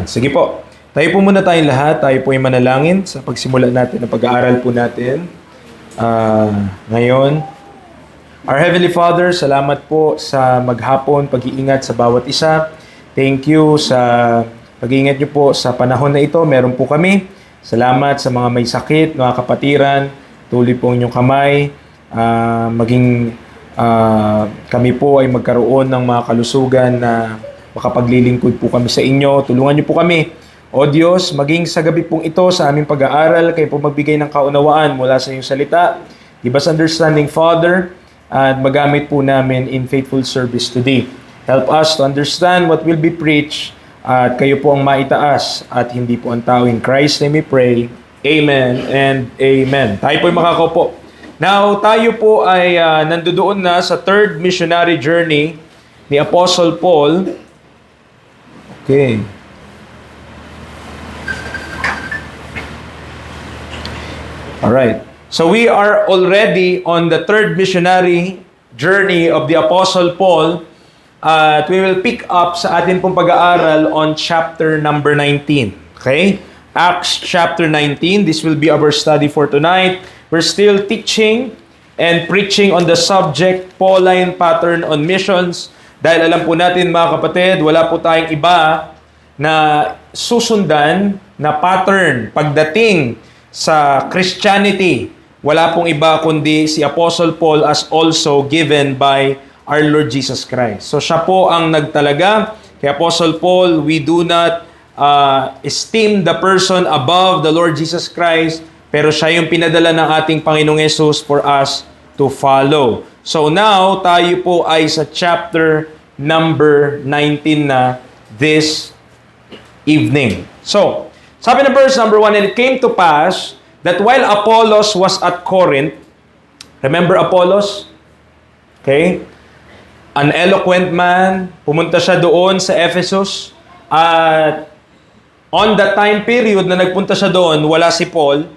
Sige po. Tayo po muna tayong lahat. Tayo po ay manalangin sa pagsimula natin ng pag-aaral po natin. Ngayon, Our Heavenly Father, salamat po sa maghapon, pag-iingat sa bawat isa. Thank you sa pag-iingat niyo po sa panahon na ito. Meron po kami. Salamat sa mga may sakit, mga kapatiran. Tuloy po ang inyong kamay. Kami po ay magkaroon ng mga kalusugan na makapaglilingkod po kami sa inyo. Tulungan niyo po kami. O Diyos, maging sa gabi pong ito sa aming pag-aaral, kayo po magbigay ng kaunawaan mula sa iyong salita. Give us understanding, Father, at magamit po namin in faithful service today. Help us to understand what will be preached at kayo po ang maitaas at hindi po ang tao. In Christ's name we pray. Amen and amen. Tayo po ay makakaupo. Now, tayo po ay nandoon na sa third missionary journey ni Apostle Paul. Okay. Alright. So we are already on the third missionary journey of the Apostle Paul. At we will pick up sa atin pong pag-aaral on chapter number 19. Okay? Acts chapter 19. This will be our study for tonight. We're still teaching and preaching on the subject, Pauline pattern on missions. Dahil alam po natin mga kapatid, wala po tayong iba na susundan na pattern pagdating sa Christianity. Wala pong iba kundi si Apostle Paul as also given by our Lord Jesus Christ. So siya po ang nagtalaga. Kay Apostle Paul, we do not esteem the person above the Lord Jesus Christ, pero siya yung pinadala ng ating Panginoong Yesus for us to follow. So now, tayo po ay sa chapter number 19 na this evening. So, sabi ng verse number 1, and it came to pass that while Apollos was at Corinth, remember Apollos? Okay? An eloquent man, pumunta siya doon sa Ephesus, at on that time period na nagpunta siya doon, wala si Paul.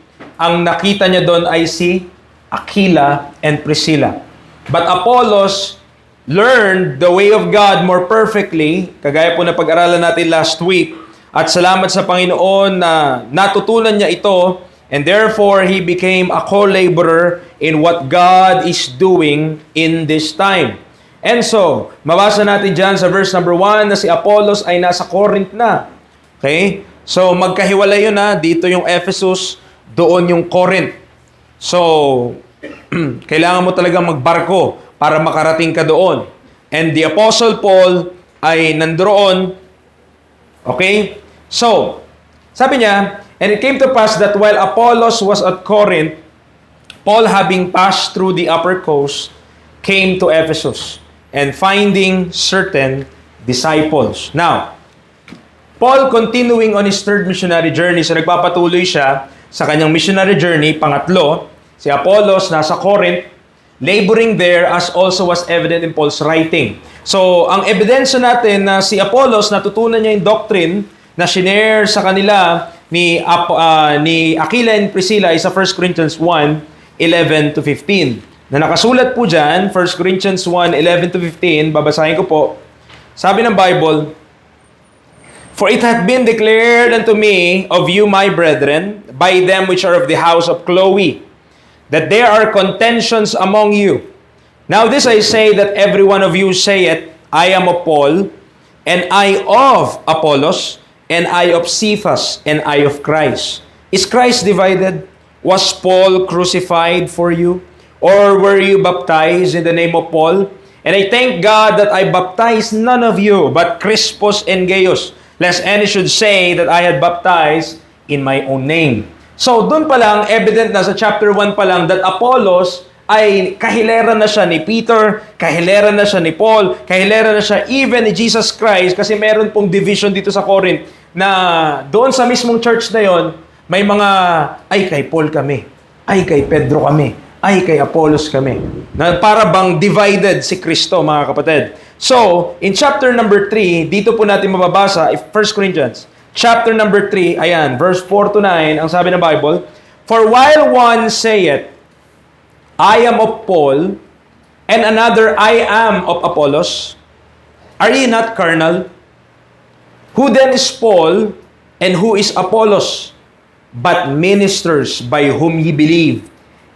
Ang nakita niya doon ay si Aquila and Priscilla. But Apollos learned the way of God more perfectly, kagaya po na pag-aralan natin last week, at salamat sa Panginoon na natutunan niya ito, and therefore he became a co-laborer in what God is doing in this time. And so, mabasa natin dyan sa verse number 1 na si Apollos ay nasa Corinth na. Okay? So, magkahiwalay yun na. Dito yung Ephesus, doon yung Corinth. So, kailangan mo talaga magbarko para makarating ka doon. And the Apostle Paul ay nandoon. Okay? So, sabi niya, and it came to pass that while Apollos was at Corinth, Paul, having passed through the upper coast, came to Ephesus, and finding certain disciples. Now, Paul continuing on his third missionary journey, so nagpapatuloy siya sa kanyang missionary journey, pangatlo, si Apollos nasa Corinth, laboring there as also was evident in Paul's writing. So, ang ebidensya natin na si Apollos, natutunan niya yung doctrine na shinare sa kanila ni Aquila and Priscilla is sa 1 Corinthians 1:11 to 15. Na nakasulat po dyan, 1 Corinthians 1:11 to 15, babasahin ko po. Sabi ng Bible, for it hath been declared unto me of you, my brethren, by them which are of the house of Chloe, that there are contentions among you. Now this I say, that every one of you saith, I am of Paul, and I of Apollos, and I of Cephas, and I of Christ. Is Christ divided? Was Paul crucified for you? Or were you baptized in the name of Paul? And I thank God that I baptized none of you, but Crispus and Gaius, lest any should say that I had baptized in my own name. So, doon pa lang, evident na sa chapter 1 pa lang, that Apollos ay kahilera na siya ni Peter, kahilera na siya ni Paul, kahilera na siya even ni Jesus Christ, kasi meron pong division dito sa Corinth, na doon sa mismong church na yon, may mga, ay kay Paul kami, ay kay Pedro kami, ay kay Apollos kami. Na para bang divided si Kristo, mga kapatid. So, in chapter number 3, dito po natin mababasa, 1 Corinthians, chapter number 3, ayan, verse 4 to 9, ang sabi ng Bible, for while one saith, I am of Paul, and another, I am of Apollos, are ye not carnal? Who then is Paul and who is Apollos? But ministers by whom ye believe,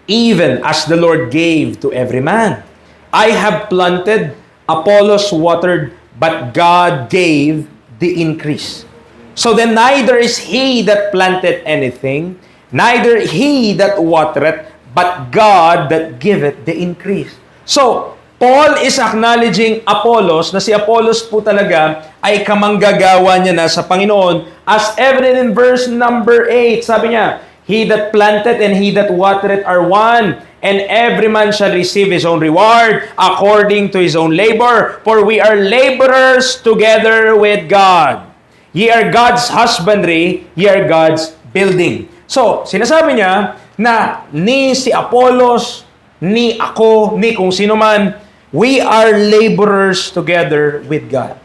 even as the Lord gave to every man. I have planted, Apollos watered, but God gave the increase. So then neither is he that planted anything, neither he that watereth, but God that giveth the increase. So, Paul is acknowledging Apollos, na si Apollos po talaga ay kamanggagawa niya na sa Panginoon, as evident in verse number 8. Sabi niya, he that planted and he that watereth are one, and every man shall receive his own reward according to his own labor. For we are laborers together with God. Ye are God's husbandry, ye are God's building. So, sinasabi niya na ni si Apollos, ni ako, ni kung sino man, we are laborers together with God.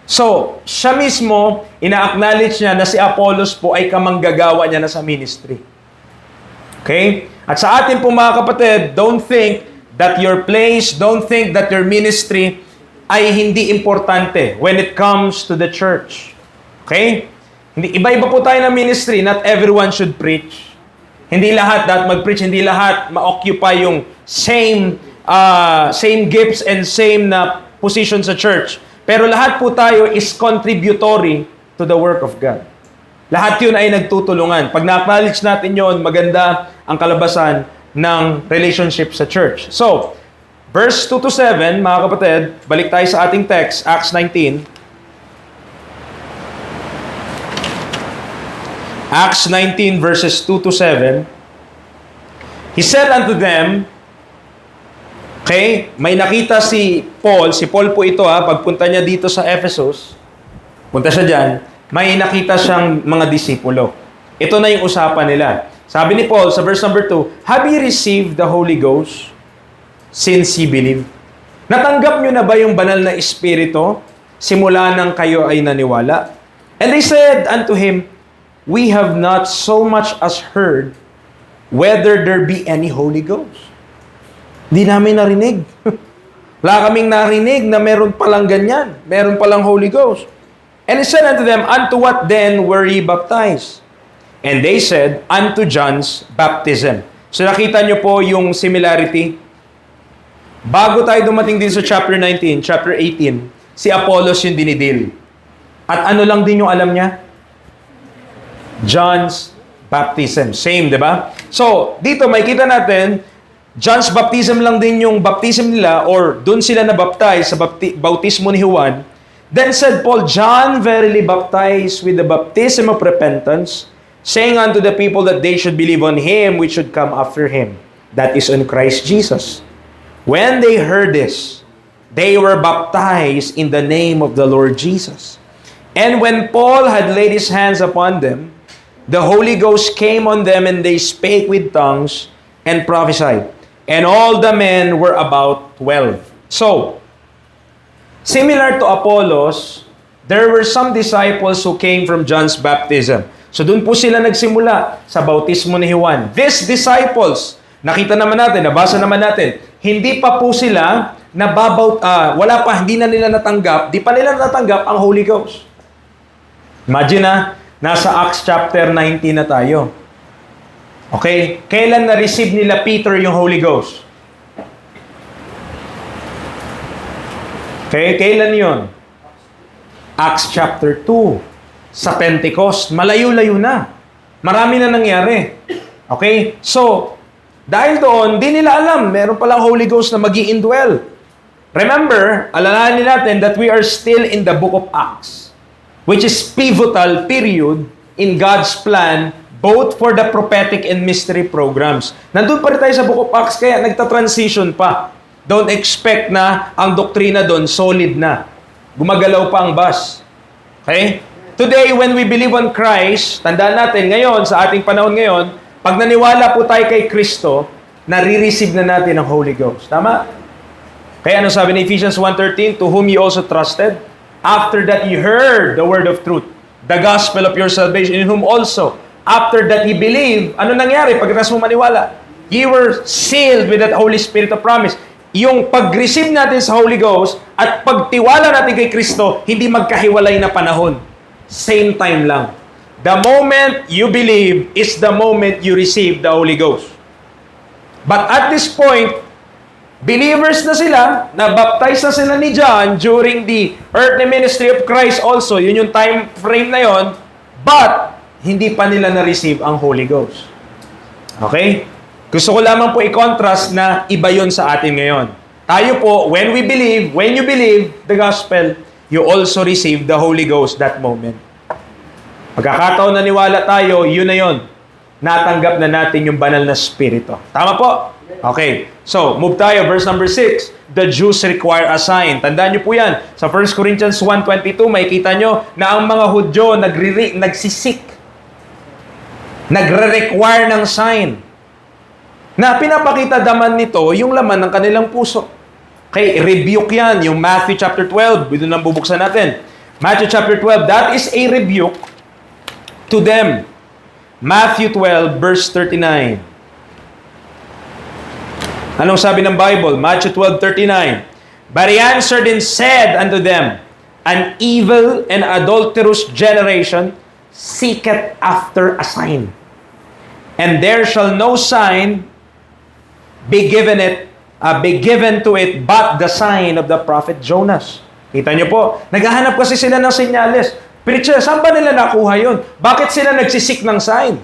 So, siya mismo, ina-acknowledge niya na si Apollos po ay kamanggagawa niya na sa ministry. Okay? At sa atin po mga kapatid, don't think that your place, don't think that your ministry ay hindi importante when it comes to the church. Okay? Hindi, iba-iba po tayo ng ministry. Not everyone should preach. Hindi lahat dapat mag-preach. Hindi lahat ma-occupy yung same gifts and same na position sa church. Pero lahat po tayo is contributory to the work of God. Lahat yun ay nagtutulungan. Pag na-acknowledge natin yun, maganda ang kalabasan ng relationship sa church. So, verse 2 to 7, mga kapatid, balik tayo sa ating text, Acts 19. Acts 19 verses 2 to 7. He said unto them, okay, may nakita si Paul po ito pagpunta niya dito sa Ephesus, punta siya dyan, may nakita siyang mga disipulo. Ito na yung usapan nila. Sabi ni Paul sa verse number 2, have ye received the Holy Ghost since ye believe? Natanggap nyo na ba yung banal na Espiritu simula nang kayo ay naniwala? And they said unto him, we have not so much as heard whether there be any Holy Ghost. Hindi namin narinig. Wala kaming narinig na meron palang ganyan. Meron palang Holy Ghost. And he said unto them, unto what then were ye baptized? And they said, unto John's baptism. So nakita nyo po yung similarity. Bago tayo dumating din sa chapter 19, chapter 18, si Apollos yung dinidil. At ano lang din yung alam niya? John's baptism. Same, di ba? So, dito makikita natin, John's baptism lang din yung baptism nila or dun sila na-baptize sa bautismo ni Juan. Then said Paul, John verily baptized with the baptism of repentance, saying unto the people that they should believe on him which should come after him, that is on Christ Jesus. When they heard this, they were baptized in the name of the Lord Jesus. And when Paul had laid his hands upon them, the Holy Ghost came on them, and they spake with tongues and prophesied. And all the men were about 12. So, similar to Apollos, there were some disciples who came from John's baptism. So, dun po sila nagsimula sa bautismo ni Juan. These disciples, nakita naman natin, nabasa naman natin, hindi pa po sila wala pa, hindi na nila natanggap, di pa nila natanggap ang Holy Ghost. Imagine nasa Acts chapter 19 na tayo. Okay? Kailan na-receive nila Peter yung Holy Ghost? Okay? Kailan yon? Acts chapter 2. Sa Pentecost. Malayo-layo na. Marami na nangyari. Okay? So, dahil doon, di nila alam, meron palang Holy Ghost na magi-indwell. Remember, alalahanin natin that we are still in the book of Acts, which is pivotal period in God's plan both for the prophetic and mystery programs. Nandun pa rin tayo sa Book of Acts, kaya nagta-transition pa. Don't expect na ang doktrina doon solid na. Gumagalaw pa ang bus. Okay? Today, when we believe on Christ, tandaan natin ngayon, sa ating panahon ngayon, pag naniwala po tayo kay Kristo, nare-receive na natin ang Holy Ghost. Tama? Kaya ano sabi ni Ephesians 1:13, to whom you also trusted, after that you heard the word of truth, the gospel of your salvation, in whom also, after that ye believe, ano nangyari pagkatapos mo maniwala? Ye were sealed with that Holy Spirit of promise. Yung pag-receive natin sa Holy Ghost at pagtiwala natin kay Kristo, hindi magkahiwalay na panahon. Same time lang. The moment you believe is the moment you receive the Holy Ghost. But at this point, believers na sila, na-baptize na sila ni John during the earthly ministry of Christ also. Yun yung time frame na yon. But, hindi pa nila na-receive ang Holy Ghost. Okay? Gusto ko lamang po i-contrast na iba yon sa atin ngayon. Tayo po, when you believe the gospel, you also receive the Holy Ghost that moment. Pagkakataon na niwala tayo, yun na yun. Natanggap na natin yung banal na spirito. Tama po? Okay. So, move tayo. Verse number 6. The Jews require a sign. Tandaan nyo po yan. Sa 1 Corinthians 1:22, makikita nyo na ang mga Hudyo nagsisik. Nagre-require ng sign. Na pinapakita naman nito yung laman ng kanilang puso. Okay, rebuke yan. Yung Matthew chapter 12. Dito nang bubuksan natin. Matthew chapter 12. That is a rebuke to them. Matthew 12, verse 39. Anong sabi ng Bible? Matthew 12:39. But he answered and said unto them, an evil and adulterous generation seeketh after a sign. And there shall no sign be given to it but the sign of the prophet Jonas. Kita niyo po, naghahanap kasi sila ng senyales. Preacher, saan ba nila nakuha yun? Bakit sila nagsisik ng sign?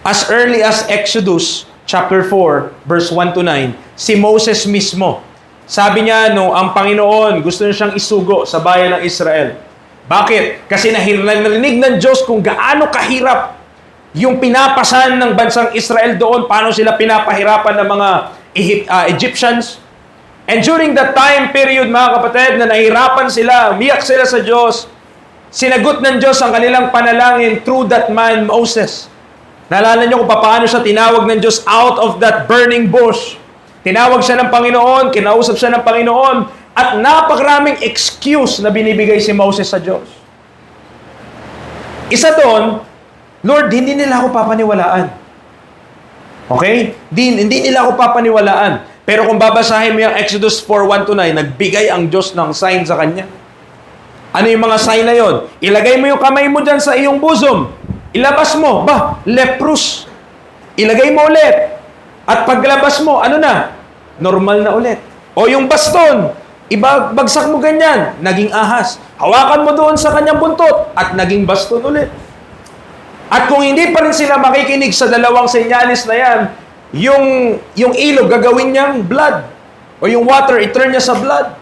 As early as Exodus chapter 4, verse 1 to 9, si Moses mismo, sabi niya, ang Panginoon gusto niya siyang isugo sa bayan ng Israel. Bakit? Kasi narinig ng Diyos kung gaano kahirap yung pinapasan ng bansang Israel doon, paano sila pinapahirapan ng mga Egyptians. And during that time period, mga kapatid, na nahirapan sila, umiyak sila sa Diyos, sinagot ng Diyos ang kanilang panalangin through that man, Moses. Naalala niyo kung paano siya tinawag ng Diyos out of that burning bush. Tinawag siya ng Panginoon, kinausap siya ng Panginoon, at napakaraming excuse na binibigay si Moses sa Diyos. Isa doon, Lord, hindi nila ako papaniwalaan. Okay? Hindi nila ako papaniwalaan. Pero kung babasahin mo yung Exodus 4:1 to 9, nagbigay ang Diyos ng sign sa kanya. Ano yung mga sign na yon? Ilagay mo yung kamay mo dyan sa iyong bosom. Ilabas mo. Leprous. Ilagay mo ulit. At paglabas mo, ano na? Normal na ulit. O yung baston, ibagsak mo ganyan, naging ahas. Hawakan mo doon sa kanyang buntot, at naging baston ulit. At kung hindi pa rin sila makikinig sa dalawang senyalis na yan, yung ilog gagawin niyang blood. O yung water, i-turn niya sa blood.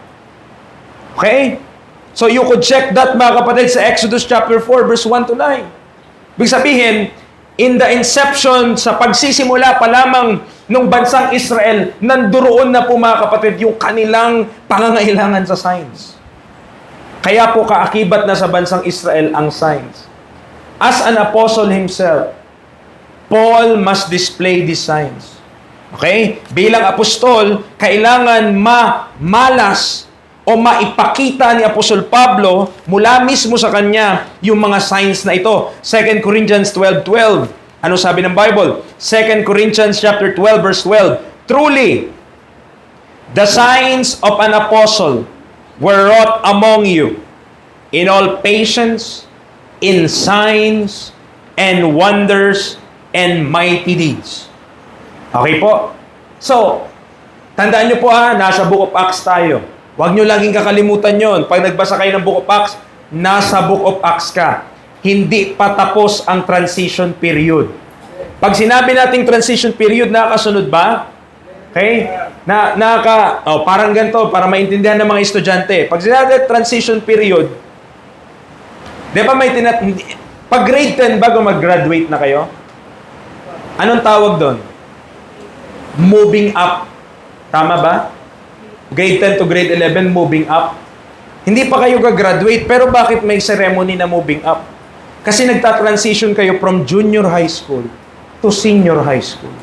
Okay? So you could check that, mga kapatid, sa Exodus chapter 4, verse 1 to 9. Ibig sabihin, in the inception, sa pagsisimula pa lamang ng bansang Israel, nanduroon na po, mga kapatid, yung kanilang pangangailangan sa signs. Kaya po kaakibat na sa bansang Israel ang signs. As an apostle himself, Paul must display these signs. Okay? Bilang apostol, kailangan malas o maipakita ni Apostol Pablo mula mismo sa kanya yung mga signs na ito. 2 Corinthians 12:12. Ano sabi ng Bible? 2 Corinthians chapter 12 verse 12. Truly, the signs of an apostle were wrought among you in all patience, in signs, and wonders, and mighty deeds. Okay po? So, tandaan nyo po nasa Book of Acts tayo. Huwag nyo laging kakalimutan yon. Pag nagbasa kayo ng Book of Acts, nasa Book of Acts ka. Hindi pa tapos ang transition period. Pag sinabi nating transition period, nakakasunod ba? Okay? Parang ganito, para maintindihan ng mga estudyante. Pag sinabi transition period, di ba may pag grade 10 bago mag-graduate na kayo, anong tawag doon? Moving up. Tama ba? Grade 10 to grade 11, moving up. Hindi pa kayo gagraduate, pero bakit may ceremony na moving up? Kasi nagta-transition kayo from junior high school to senior high school.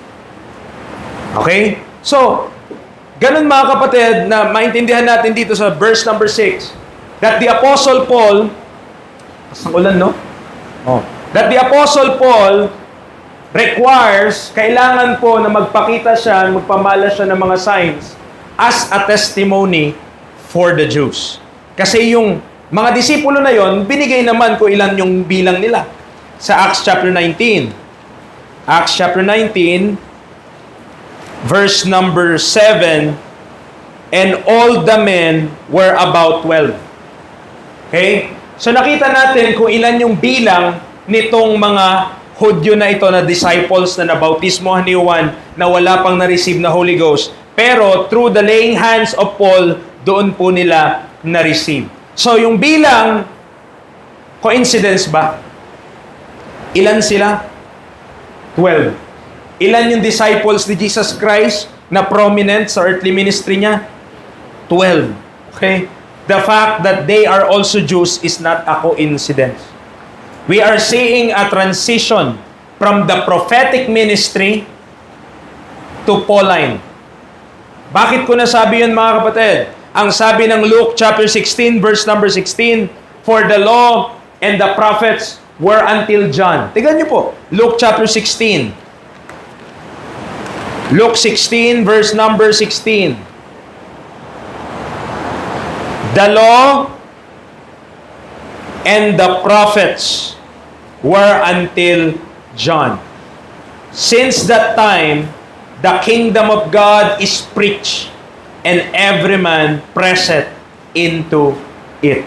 Okay? So, ganun mga kapatid, na maintindihan natin dito sa verse number 6, that the Apostle Paul, pasang ulan, no? That the Apostle Paul requires, kailangan po na magpakita siya, magpamala siya ng mga signs as a testimony for the Jews. Kasi yung mga disipulo na yon, binigay naman kung ilan yung bilang nila. Sa Acts chapter 19. Acts chapter 19, verse number 7, and all the men were about 12. Okay? So nakita natin kung ilan yung bilang nitong mga Hudyo na ito na disciples na nabautismohan ni Juan na wala pang na-receive na Holy Ghost. Pero through the laying hands of Paul, doon po nila na-receive. So yung bilang, coincidence ba? Ilan sila? 12. Ilan yung disciples ni Jesus Christ na prominent sa earthly ministry niya? 12. Okay? The fact that they are also Jews is not a coincidence. We are seeing a transition from the prophetic ministry to Pauline. Bakit ko nasabi yun, mga kapatid? Ang sabi ng Luke chapter 16, verse number 16, for the law and the prophets were until John. Tignan niyo po, Luke chapter 16. Luke 16, verse number 16. The law and the prophets were until John. Since that time, the kingdom of God is preached, and every man presseth into it.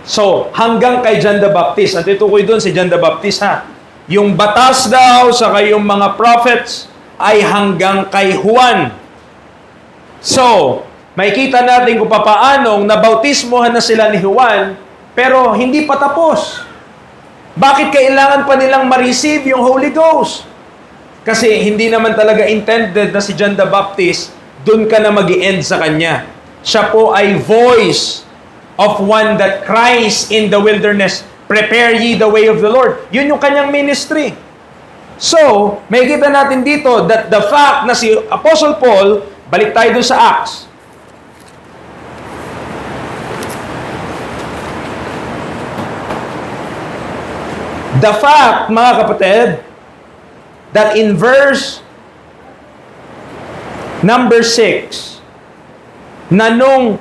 So, hanggang kay John the Baptist, at itukoy doon si John the Baptist ha, yung batas daw sa kayong mga prophets ay hanggang kay Juan. So, makikita natin kung papaanong nabautismohan na sila ni Juan, pero hindi pa tapos. Bakit kailangan pa nilang ma-receive yung Holy Ghost? Kasi hindi naman talaga intended na si John the Baptist, dun ka na mag-i-end sa kanya. Siya po ay voice of one that cries in the wilderness, prepare ye the way of the Lord. Yun yung kanyang ministry. So, makikita natin dito that the fact na si Apostle Paul, balik tayo dun sa Acts, the fact, mga kapatid, that in verse number 6, na nung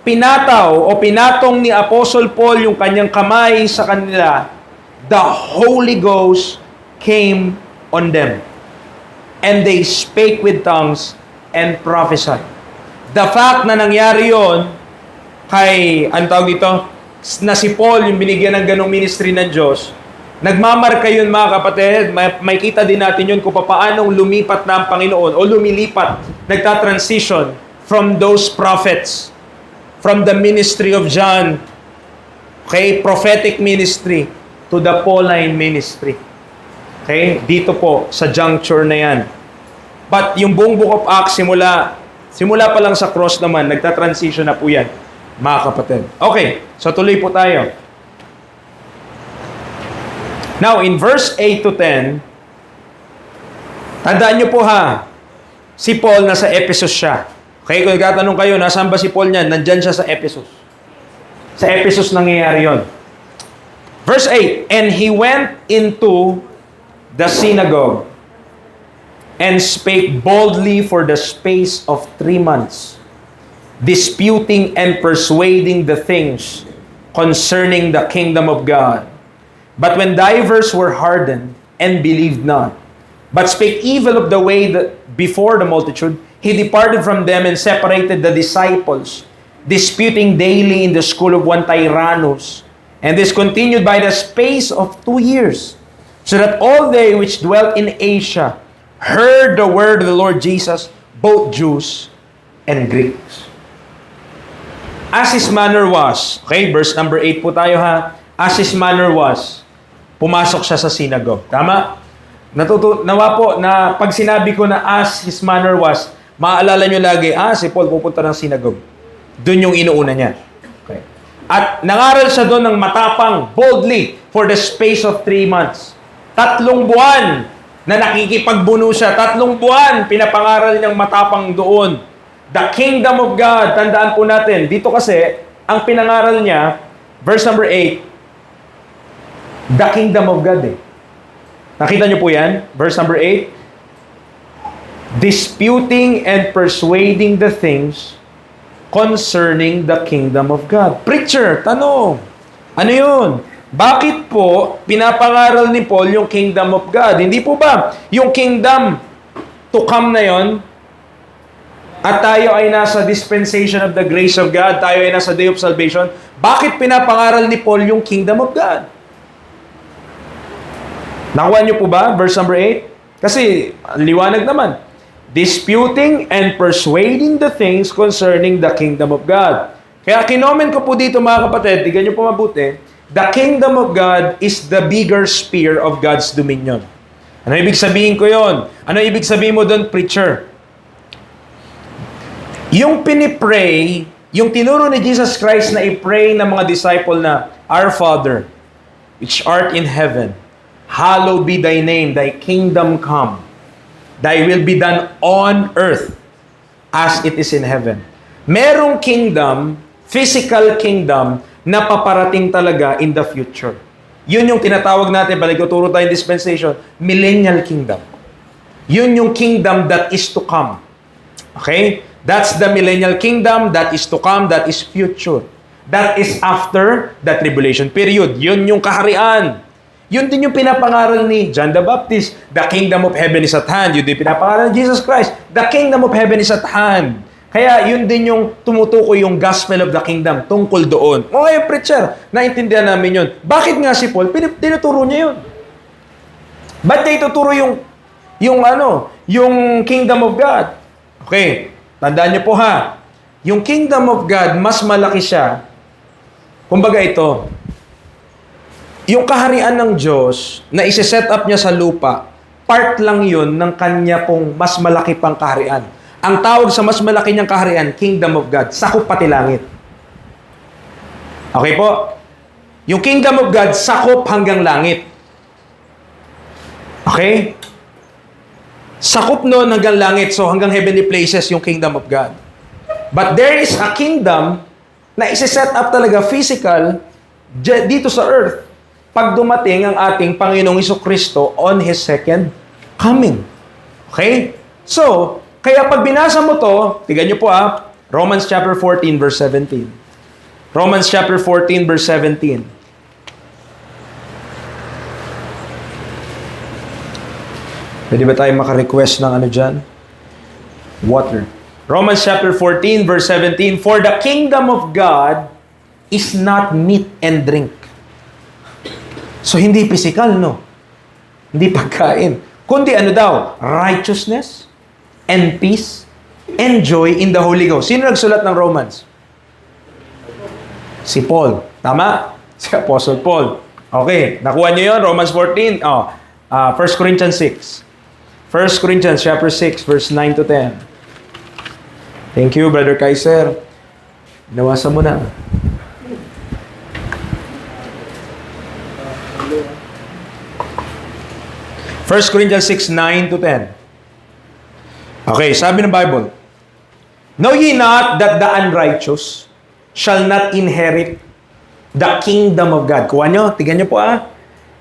pinataw o pinatong ni Apostle Paul yung kanyang kamay sa kanila, the Holy Ghost came on them. And they spake with tongues and prophesied. The fact na nangyari yon kay, ano tawag dito, na si Paul yung binigyan ng ganong ministry ng Diyos, nagmamarka yun, mga kapatid. May kita din natin yun kung paanong lumipat na ang Panginoon o lumilipat, nagta-transition from those prophets, from the ministry of John, okay, prophetic ministry, to the Pauline ministry. Okay, dito po sa juncture na yan. But yung buong Book of Acts, simula pa lang sa cross naman, nagta-transition na po yan, mga kapatid. Okay, so tuloy po tayo. Now, in verse 8 to 10, tandaan nyo po ha, si Paul nasa Ephesus siya. Okay, kung nagtatanong kayo, nasaan ba si Paul niyan? Nandyan siya sa Ephesus. Sa Ephesus nangyayari yon. Verse 8, and he went into the synagogue and spake boldly for the space of 3 months, disputing and persuading the things concerning the kingdom of God. But when divers were hardened and believed not, but spake evil of the way that before the multitude, he departed from them and separated the disciples, disputing daily in the school of one Tyrannus. And this continued by the space of 2 years, so that all they which dwelt in Asia heard the word of the Lord Jesus, both Jews and Greeks. As his manner was, okay, verse number 8 po tayo ha, as his manner was, pumasok siya sa synagogue. Tama? Nawa po na pag sinabi ko na as his manner was, maaalala nyo lagi, si Paul pupunta ng synagogue. Doon yung inuuna niya. Okay. At nangaral siya doon ng matapang, boldly, for the space of 3 months. 3 buwan na nakikipagbuno siya. 3 buwan, pinapangaral niyang matapang doon. The kingdom of God, tandaan po natin, dito kasi, ang pinangaral niya, verse number 8, the kingdom of God eh. Nakita niyo po yan? Verse number 8. Disputing and persuading the things concerning the kingdom of God. Preacher, tanong, ano yun? Bakit po pinapangaral ni Paul yung kingdom of God? Hindi po ba yung kingdom to come na yon, at tayo ay nasa dispensation of the grace of God, tayo ay nasa day of salvation, bakit pinapangaral ni Paul yung kingdom of God? Nakuha niyo po ba? Verse number 8? Kasi, liwanag naman. Disputing and persuading the things concerning the kingdom of God. Kaya kinoment ko po dito mga kapatid, tignan niyo po mabuti, the kingdom of God is the bigger sphere of God's dominion. Ano ibig sabihin ko yon? Ano ibig sabihin mo doon, preacher? Yung pinipray, yung tinuro ni Jesus Christ na i-pray ng mga disciple na, Our Father, which art in heaven, hallowed be thy name, thy kingdom come. Thy will be done on earth as it is in heaven. Merong kingdom, physical kingdom, na paparating talaga in the future. Yun yung tinatawag natin, balik tuturo tayong dispensation, millennial kingdom. Yun yung kingdom that is to come. Okay? That's the millennial kingdom that is to come, that is future. That is after the tribulation period. Yun yung kaharian. Yun din yung pinapangaral ni John the Baptist. The kingdom of heaven is at hand. Yun din pinapangaral ni Jesus Christ. The kingdom of heaven is at hand. Kaya yun din yung tumutukoy yung gospel of the kingdom tungkol doon. O ngayon, preacher, naintindihan namin yun. Bakit nga si Paul? Tinuturo niya yun. Ba't niya ituturo yung kingdom of God? Okay, tandaan niyo po ha. Yung kingdom of God, mas malaki siya. Kumbaga ito, yung kaharian ng Diyos na isi-set up niya sa lupa, part lang yun ng kanya pong mas malaki pang kaharian. Ang tawag sa mas malaki niyang kaharian, kingdom of God, sakop pati langit. Okay po? Yung kingdom of God, sakop hanggang langit. Okay? Sakop noon hanggang langit, so hanggang heavenly places yung kingdom of God. But there is a kingdom na isi-set up talaga physical dito sa earth pag dumating ang ating Panginoong Jesucristo on His second coming. Okay? So, kaya pag binasa mo to, tignan niyo po Romans chapter 14 verse 17. Romans chapter 14 verse 17. Pwede ba tayo maka-request ng ano dyan? Water. Romans chapter 14 verse 17. For the kingdom of God is not meat and drink. So, hindi physical, no? Hindi pagkain. Kundi ano daw? Righteousness and peace and joy in the Holy Ghost. Sino nagsulat ng Romans? Si Paul. Tama? Si Apostle Paul. Okay. Nakuha niyo yun? Romans 14. 1 Corinthians 6. 1 Corinthians chapter 6, verse 9 to 10. Thank you, Brother Kaiser. Nawasan mo na. 1 Corinthians 6, 9 to 10. Okay, sabi ng Bible, Know ye not that the unrighteous shall not inherit the kingdom of God? Kuha nyo, tignan nyo po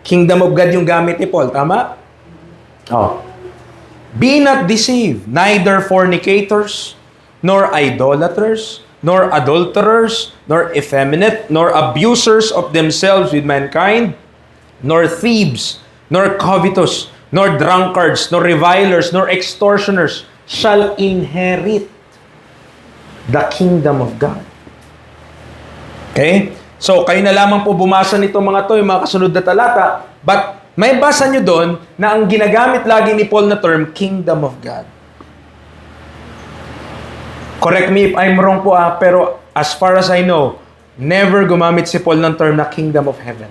Kingdom of God yung gamit ni Paul, tama? Be not deceived, neither fornicators, nor idolaters, nor adulterers, nor effeminate, nor abusers of themselves with mankind, nor thieves, nor covetous, nor drunkards, nor revilers, nor extortioners shall inherit the kingdom of God. Okay? So, kayo na lamang po bumasa nito mga to, yung mga kasunod na talata. But, may basa nyo doon na ang ginagamit lagi ni Paul na term, kingdom of God. Correct me if I'm wrong po pero as far as I know, never gumamit si Paul ng term na kingdom of heaven.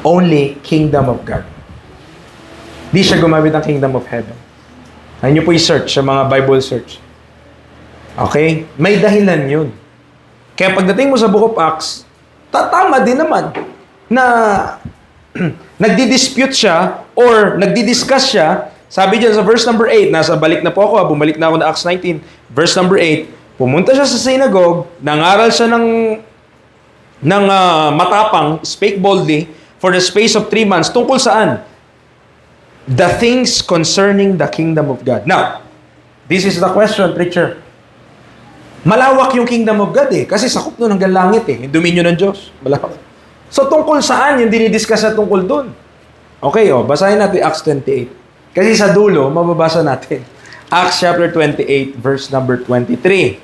Only kingdom of God. Di siya gumamit ng kingdom of heaven. Ayun nyo po i-search sa mga Bible search. Okay? May dahilan yun. Kaya pagdating mo sa Book of Acts, tatama din naman na nagdi-dispute siya or nagdi-discuss siya. Sabi dyan sa verse number 8, nasa balik na po ako, bumalik na ako na Acts 19, verse number 8, pumunta siya sa synagogue, nangaral siya ng matapang, spake boldly, for the space of 3 months. Tungkol saan? The things concerning the kingdom of God. Now, this is the question, preacher. Malawak yung kingdom of God eh. Kasi sakop nun hanggang langit eh. Yung dominion ng Diyos. Malawak. So tungkol saan yung dinidiscuss na tungkol dun? Okay, basahin natin Acts 28. Kasi sa dulo, mababasa natin. Acts chapter 28, verse number 23.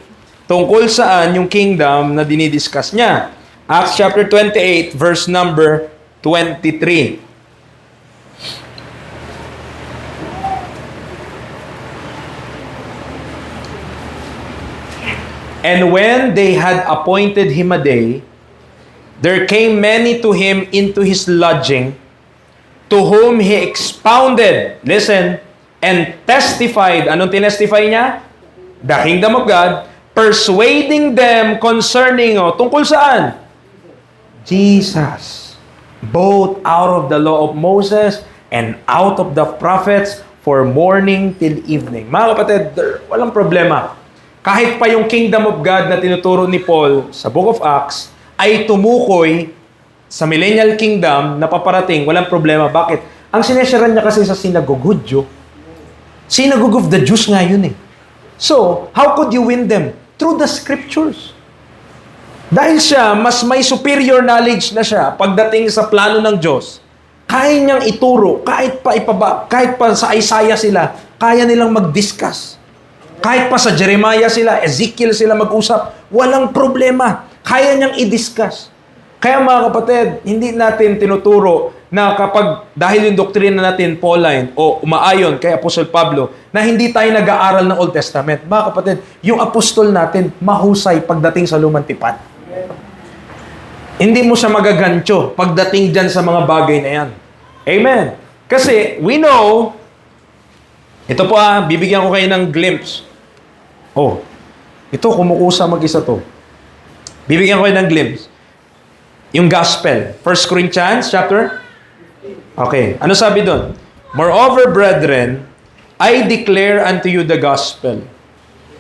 Tungkol saan yung kingdom na dinidiscuss niya. Acts chapter 28, verse number 23. And when they had appointed him a day, there came many to him into his lodging, to whom he expounded, listen, and testified. Anong tinestify niya? The kingdom of God, persuading them concerning, tungkol saan? Jesus. Both out of the law of Moses and out of the prophets for morning till evening. Mga kapatid, walang problema. Kahit pa yung kingdom of God na tinuturo ni Paul sa Book of Acts ay tumukoy sa millennial kingdom na paparating, walang problema. Bakit? Ang sinesharan niya kasi sa synagogue, Hudyo. Synagogue of the Jews nga yun eh. So, how could you win them? Through the scriptures. Dahil siya, mas may superior knowledge na siya pagdating sa plano ng Diyos, kaya niyang ituro, kahit pa sa Isaiah sila, kaya nilang mag-discuss. Kahit pa sa Jeremiah sila, Ezekiel sila mag-usap, walang problema. Kaya niyang i-discuss. Kaya mga kapatid, hindi natin tinuturo na kapag, dahil yung doktrina natin, Pauline, o umaayon kay Apostol Pablo, na hindi tayo nag-aaral ng Old Testament. Mga kapatid, yung apostol natin, mahusay pagdating sa Lumang Tipan. Hindi mo siya magagancho pagdating dyan sa mga bagay na yan. Amen. Kasi, we know, ito po bibigyan ko kayo ng glimpse. Ito, kumukusa mag-isa to. Bibigyan ko kayo ng glimpse. Yung gospel. 1 Corinthians chapter? Okay. Ano sabi doon? Moreover, brethren, I declare unto you the gospel,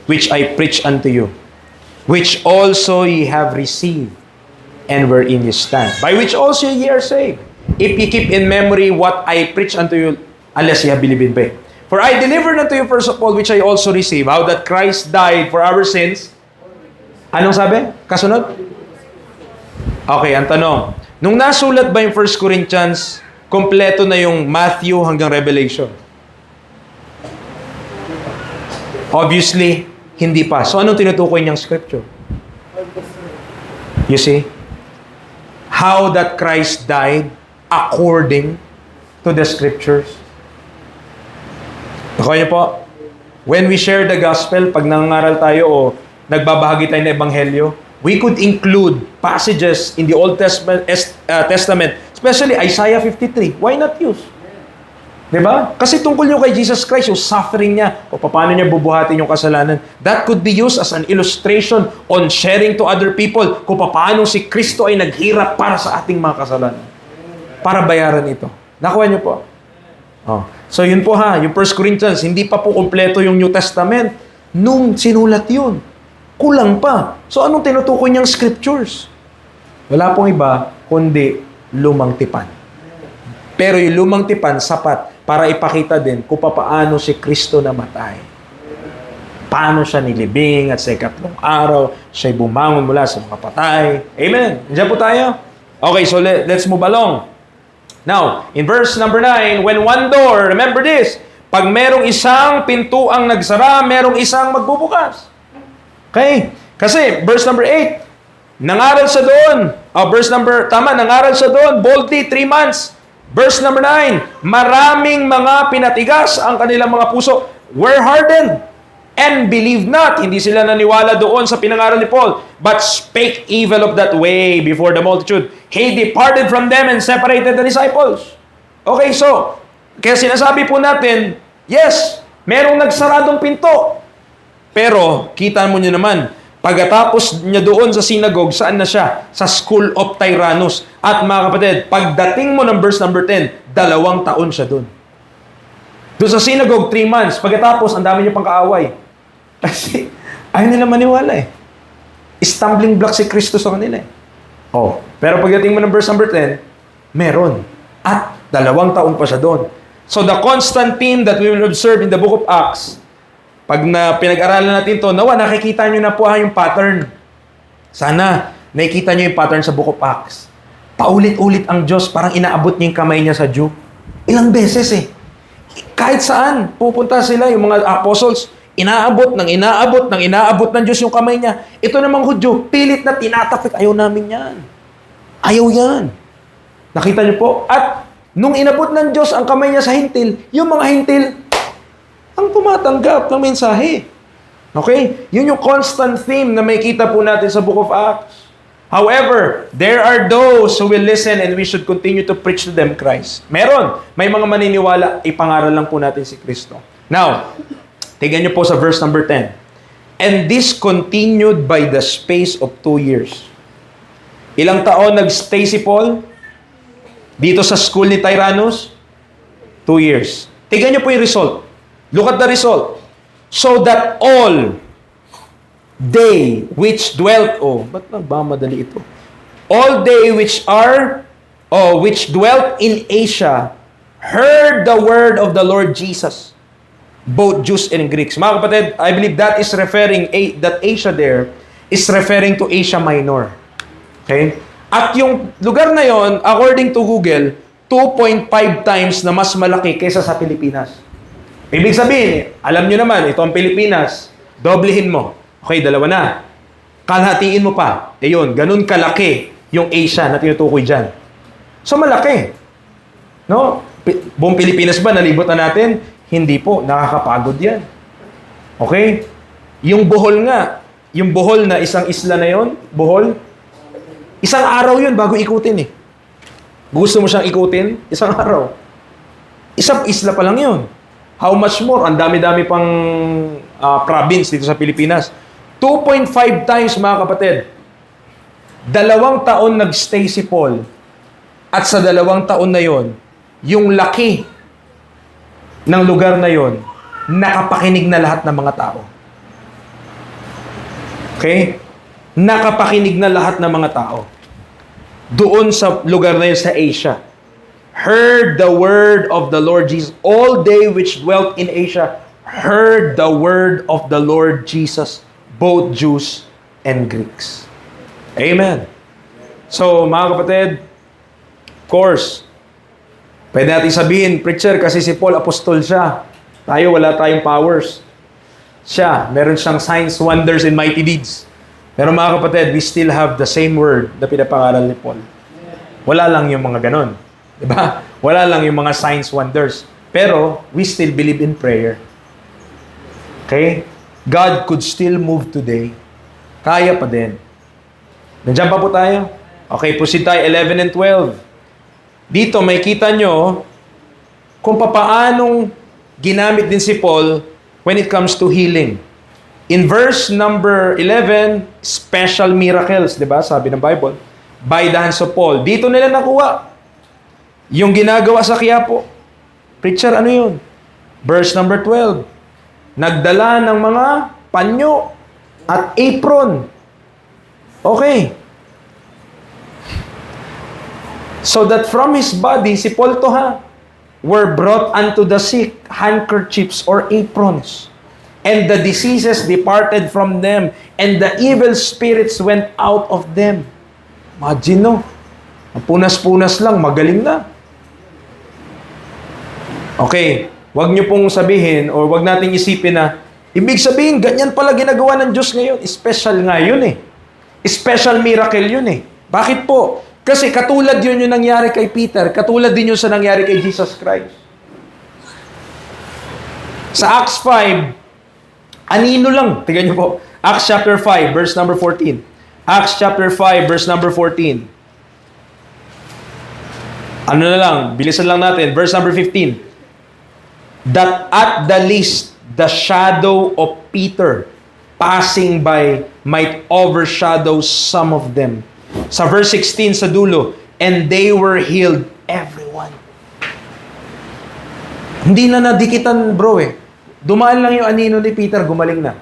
which I preach unto you, which also ye have received, and wherein ye stand, by which also ye are saved, if ye keep in memory what I preach unto you, unless ye have believed in vain. For I delivered unto you first of all, which I also received, how that Christ died for our sins. Anong sabi? Kasunod? Okay, ang tanong. Nung nasulat ba yung 1 Corinthians, kompleto na yung Matthew hanggang Revelation? Obviously, hindi pa. So, anong tinutukoy niyang scripture? You see? How that Christ died according to the scriptures. Nakuha niyo po? When we share the gospel, pag nangangaral tayo o nagbabahagi tayo ng ebanghelyo, we could include passages in the Old Testament, especially Isaiah 53. Why not use? Diba? Kasi tungkol nyo kay Jesus Christ, yung suffering niya, o paano niya bubuhatin yung kasalanan. That could be used as an illustration on sharing to other people kung paano si Kristo ay naghirap para sa ating mga kasalanan. Para bayaran ito. Nakuha niyo po? So yun po yung 1 Corinthians, hindi pa po kompleto yung New Testament nung sinulat yun. Kulang pa. So anong tinutukoy niyang scriptures? Wala pong iba, kundi Lumang Tipan. Pero yung Lumang Tipan, sapat para ipakita din kung paano si Kristo namatay. Paano siya nilibing at sa ikatlong araw, siya'y bumangon mula sa mga patay. Amen. Diyan po tayo. Okay, so let's move along. Now, in verse number 9, when one door, remember this, pag merong isang pintuang nagsara, merong isang magbubukas. Okay? Kasi, verse number 8, nangaral sa doon. Nangaral sa doon, boldly, 3 months. Verse number 9, maraming mga pinatigas ang kanilang mga puso, were hardened, and believed not. Hindi sila naniwala doon sa pinangaral ni Paul, but spake evil of that way before the multitude. He departed from them and separated the disciples. Okay, so, kaya sinasabi po natin, yes, merong nagsaradong pinto. Pero, kita mo nyo naman, pagkatapos niya doon sa synagogue, saan na siya? Sa School of Tyrannus. At mga kapatid, pagdating mo ng verse number 10, 2 taon siya doon. Doon sa synagogue, 3 months. Pagkatapos, ang dami niya pang kaaway. Kasi, ayaw nila maniwala Stumbling block si Kristo sa kanila Pero pagdating mo ng verse number 10, meron. At 2 taon pa siya doon. So the constant theme that we will observe in the book of Acts, pag pinag-aralan natin to, nawa nakikita nyo na po yung pattern. Sana nakikita nyo yung pattern sa Book of Acts. Paulit-ulit ang Diyos, parang inaabot niya yung kamay niya sa Jew. Ilang beses eh. Kahit saan, pupunta sila, yung mga apostles, inaabot ng Diyos yung kamay niya. Ito namang Hudyo, pilit na tinatapik. Ayaw namin yan. Ayaw yan. Nakita niyo po? At nung inabot ng Diyos ang kamay niya sa hintil, yung mga hintil, ang tumatanggap ng mensahe. Okay? Yun yung constant theme na may kita po natin sa Book of Acts. However, there are those who will listen and we should continue to preach to them Christ. Meron. May mga maniniwala, ipangaral lang po natin si Kristo. Now, tignan niyo po sa verse number 10. And this continued by the space of 2 years. Ilang taon nagstay si Paul dito sa school ni Tyrannus? 2 years. Tignan niyo po yung result. Look at the result. So that all they which dwelt, ba't nagmamadali ito? All they which dwelt in Asia heard the word of the Lord Jesus, both Jews and Greeks. Mga kapatid, I believe that Asia there is referring to Asia Minor. Okay? At yung lugar na yon, according to Google, 2.5 times na mas malaki kaysa sa Pilipinas. Ibig sabihin, alam nyo naman, ito ang Pilipinas, doblehin mo. Okay, dalawa na. Kalhatiin mo pa. Yun, ganun kalaki yung Asia na tinutukoy dyan. So, malaki. No? Buong Pilipinas ba, nalibot na natin? Hindi po, nakakapagod yan. Okay? Yung Bohol nga, yung Bohol na isang isla na yon, Bohol, isang araw yun bago ikutin eh. Gusto mo siyang ikutin? Isang araw. Isang isla pa lang yun. How much more? Ang dami-dami pang province dito sa Pilipinas. 2.5 times, mga kapatid. 2 taon nagstay si Paul. At sa 2 taon na yon, yung laki ng lugar na yon, nakapakinig na lahat ng mga tao. Okay? Nakapakinig na lahat ng mga tao. Doon sa lugar na yun sa Asia. Heard the word of the Lord Jesus. All they which dwelt in Asia heard the word of the Lord Jesus, both Jews and Greeks. Amen. So, mga kapatid, of course, pwede natin sabihin, preacher, kasi si Paul, apostol siya. Tayo, wala tayong powers. Siya, meron siyang signs, wonders, and mighty deeds. Pero mga kapatid, we still have the same word na pinapangaral ni Paul. Wala lang yung mga ganon. Diba? Wala lang yung mga signs, wonders. Pero, we still believe in prayer. Okay? God could still move today. Kaya pa din. Nandiyan pa po tayo? Okay, proceed tayo 11 and 12. Dito, may kita nyo kung papaanong ginamit din si Paul when it comes to healing. In verse number 11, special miracles, diba? Sabi ng Bible. By the hands of Paul. Dito nila nakuha. Yung ginagawa sa Quiapo. Preacher, ano yun? Verse number 12. Nagdala ng mga panyo at apron. Okay. So that from his body, si Paul to were brought unto the sick handkerchiefs or aprons. And the diseases departed from them, and the evil spirits went out of them. Imagine, no? Ang punas-punas lang, magaling na. Okay, wag niyo pong sabihin, or wag nating isipin na, ibig sabihin, ganyan pala ginagawa ng Diyos ngayon. Special nga yun eh. Special miracle yun eh. Bakit po? Kasi katulad yun yung nangyari kay Peter, katulad din yun sa nangyari kay Jesus Christ. Sa Acts 5, anino lang. Tingnan niyo po. Acts chapter 5, verse number 14. Acts chapter 5, verse number 14. Ano na lang, bilisan lang natin. Verse number 15. That at the least, the shadow of Peter passing by might overshadow some of them. Sa verse 16 sa dulo, and they were healed, everyone. Hindi na nadikitan, bro eh. Dumaan lang yung anino ni Peter, gumaling na.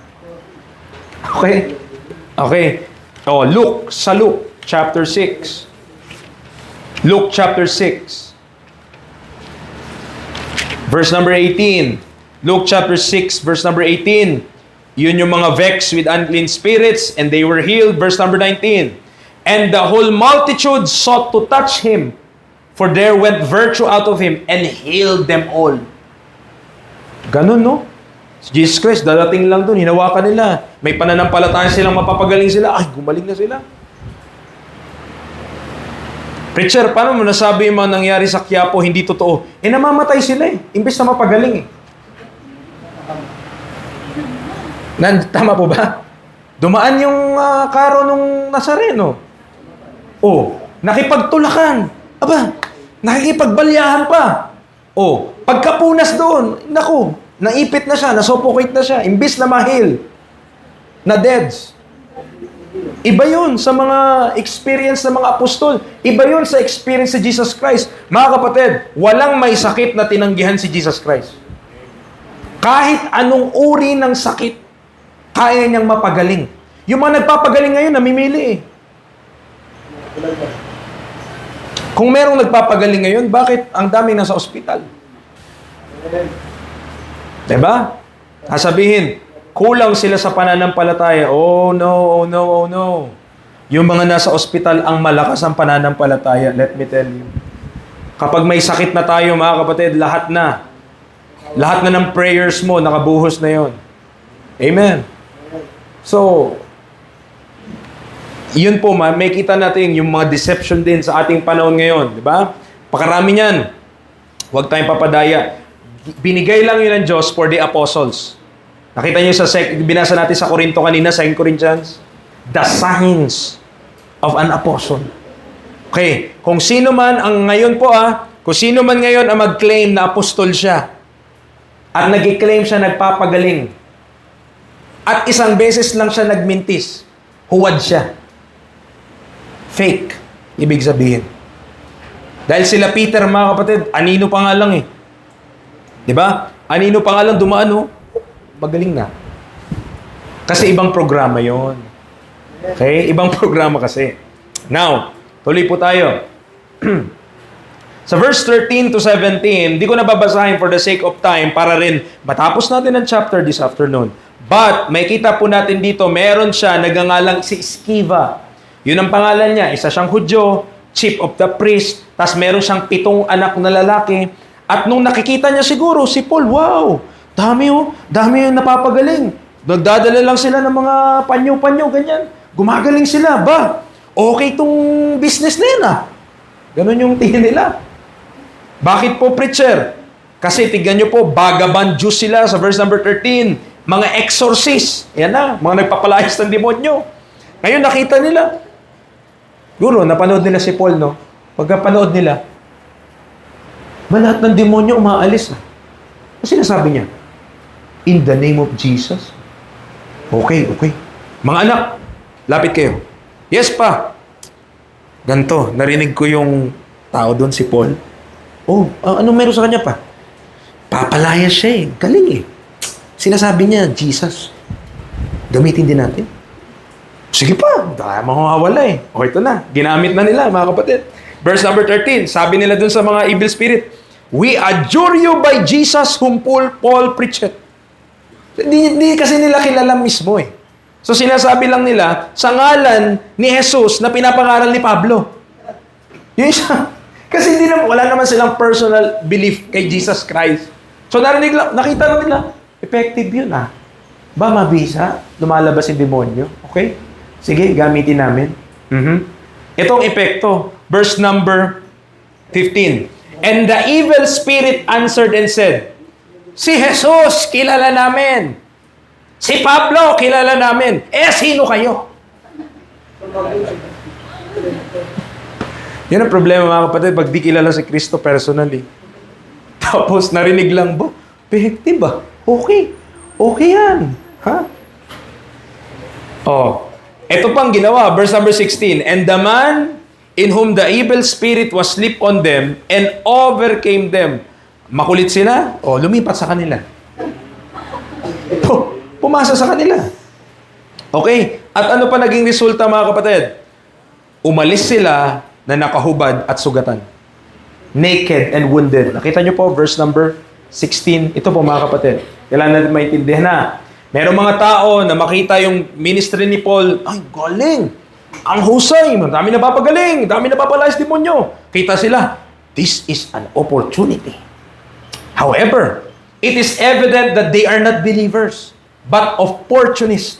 Okay? Okay. Luke, sa Luke, chapter 6. Luke chapter 6. Verse number 18. Luke chapter 6, verse number 18. Yun yung mga vexed with unclean spirits, and they were healed. Verse number 19. And the whole multitude sought to touch him, for there went virtue out of him, and healed them all. Ganun, no? Si Jesus Christ, dadating lang doon, hinawakan nila. May pananampalataya silang mapapagaling sila. Ay, gumaling na sila. Preacher, paano mo nasabi yung mga nangyari sa Quiapo hindi totoo? Namamatay sila eh. Imbes na mapagaling eh. Tama po ba? Dumaan yung karo nung Nazareno. Nakipagtulakan. Aba, nakikipagbalyahan pa. Pagkapunas doon, naku, naipit na siya, nasuffocate na siya, imbis na mahil, na deads. Iba yun sa mga experience ng mga apostol. Iba yun sa experience si Jesus Christ. Mga kapatid, walang may sakit na tinanggihan si Jesus Christ. Kahit anong uri ng sakit, kaya niyang mapagaling. Yung mga nagpapagaling ngayon, namimili eh. Kung merong nagpapagaling ngayon, bakit ang daming nasa ospital? Diba? Sasabihin, kulang sila sa pananampalataya. Oh no, oh no, oh no. Yung mga nasa ospital, ang malakas ang pananampalataya. Let me tell you. Kapag may sakit na tayo, mga kapatid, lahat na ng prayers mo, nakabuhos na yon. Amen. So, yun po, may kita natin yung mga deception din sa ating panahon ngayon. Di ba? Pakarami niyan. Huwag tayong papadaya. Binigay lang yun ng Diyos for the apostles. Nakita niyo binasa natin sa Korinto kanina, 2 Corinthians, the signs of an apostle. Okay, kung sino man ang ngayon po kung sino man ngayon ang mag-claim na apostol siya, at nag-claim siya nagpapagaling, at isang beses lang siya nagmintis, huwad siya. Fake, ibig sabihin. Dahil sila Peter, mga kapatid, anino pa nga lang eh. Diba? Anino pa nga lang dumaan magaling na. Kasi ibang programa yon. Okay? Ibang programa kasi. Now, tuloy po tayo. Sa verse 13 to 17, di ko nababasahin for the sake of time para rin matapos natin ang chapter this afternoon. But, may kita po natin dito, meron siya nagangalang si Sceva. Yun ang pangalan niya. Isa siyang Hudyo, chief of the priest, tas meron siyang 7 anak na lalaki. At nung nakikita niya siguro, si Paul, wow, dami yung napapagaling. Nagdadala lang sila ng mga panyo-panyo, ganyan. Gumagaling sila, ba? Okay tong business na yun Ganon yung tingin nila. Bakit po, preacher? Kasi tignan nyo po, vagabond Jews sila sa verse number 13. Mga exorcist. Yan mga nagpapalayas ng demonyo. Ngayon nakita nila. Guro, napanood nila si Paul, no? Pagkapanood nila, lahat ng demonyo umaalis Kasi sinasabi niya, in the name of Jesus. Okay. Mga anak, lapit kayo. Yes, pa. Ganto, narinig ko yung tao doon, si Paul. Anong meron sa kanya pa? Papalayas siya Galing Sinasabi niya, Jesus. Gamitin din natin. Sige pa, mawawala O ito na, ginamit na nila, mga kapatid. Verse number 13, sabi nila dun sa mga evil spirit, we adjure you by Jesus whom Paul preached. Hindi kasi nila kilala mismo So sinasabi lang nila, sa ngalan ni Jesus na pinapangaral ni Pablo. Yun siya. Kasi wala naman silang personal belief kay Jesus Christ. So nakita lang nila, effective yun Ba mabisa, lumalabas yung demonyo. Okay? Sige, gamitin namin. Itong epekto, verse number 15. And the evil spirit answered and said, si Jesus, kilala namin. Si Pablo, kilala namin. Sino kayo? Yan ang problema, mga kapatid, pag di kilala si Kristo personally. Tapos, narinig lang, effective ba? Okay. Okay yan. Ito pang ginawa, verse number 16. And the man in whom the evil spirit was sleep on them and overcame them. Makulit sila? Lumipat sa kanila. Pumasa sa kanila. Okay? At ano pa naging resulta, mga kapatid? Umalis sila na nakahubad at sugatan. Naked and wounded. Nakita nyo po, verse number 16. Ito po mga kapatid. Kailangan natin maintindihan na. Merong mga tao na makita yung ministry ni Paul, ay, galing! Ang husay! Dami na papagaling! Dami na papalayas demonyo! Kita sila, this is an opportunity. However, it is evident that they are not believers, but opportunists